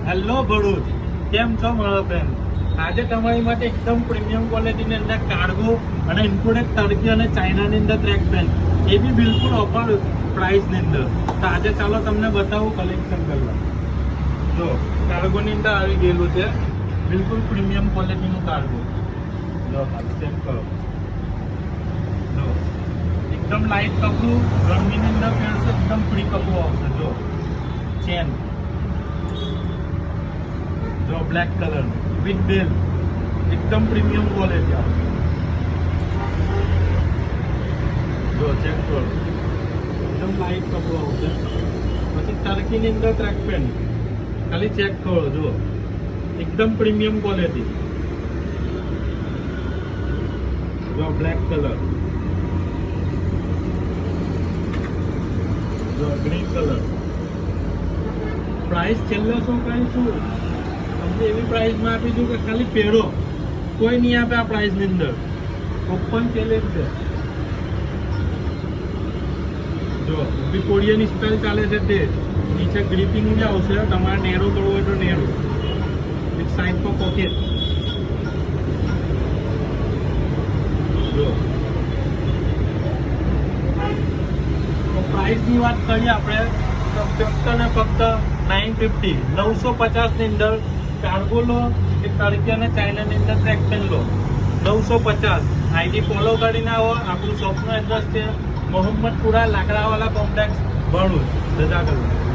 Hello Bharuch, કેમ છો મારા ફ્રેન્ડ? આજે તમારી માટે એકદમ પ્રીમિયમ ક્વોલિટીની અંદર કાર્ગો અને ઇમ્પોર્ટેડ ટર્કી અને ચાઇનાની અંદર ટ્રેક પેન્ટ, એ બી બિલકુલ ઓફર પ્રાઇસની અંદર. તો આજે ચાલો તમને બતાવું કલેક્શન કરવા. જો કાર્ગોની અંદર આવી ગયેલું છે, બિલકુલ પ્રીમિયમ ક્વોલિટીનું કાર્ગો. જો ચેક કરો. જો એકદમ લાઇટ કપડું, ગરમીની અંદર પહેરશે એકદમ ફ્રી કપડું આવશે. જો ચેન, જો બ્લેક કલર વિથ બેલ, એકદમ પ્રીમિયમ ક્વોલિટી આવશે. જો ચેક કરો, એકદમ લાઇટ કપડું આવશે. પછી ટર્કીની અંદર ટ્રેક પેન્ટ, ખાલી ચેક કરો. જો એકદમ પ્રીમિયમ ક્વોલિટી. જો બ્લેક કલર, જો ગ્રીન કલર. પ્રાઇસ છેલ્લે શું કહીશું તમને, એવી પ્રાઇસમાં આપીશું કે ખાલી પહેરો, કોઈ નહીં આપે આ પ્રાઇસની અંદર. ઓપન ચેલેન્જ છે. જો બી કોરિયન સ્ટાઇલ ચાલે છે તે નીચે ગ્રીપિંગ જ આવશે. તમારે નેરો કરવો હોય તો નેરો, એક સાઈડ પર પોકેટ. જો પ્રાઇસની વાત કરીએ આપણે તો ફક્ત ને ફક્ત 950 950 ની અંદર કાર્ગો લો કે ટર્કી અને ચાઇનાની અંદર ટ્રેક પેન્ટ લો. 950. આઈડી ફોલો કરીને આવો. આપણું શોપનું એડ્રેસ છે મોહમ્મદપુરા લાકડાવાલા કોમ્પ્લેક્સ, ભરૂચ, જજાકલ્લા.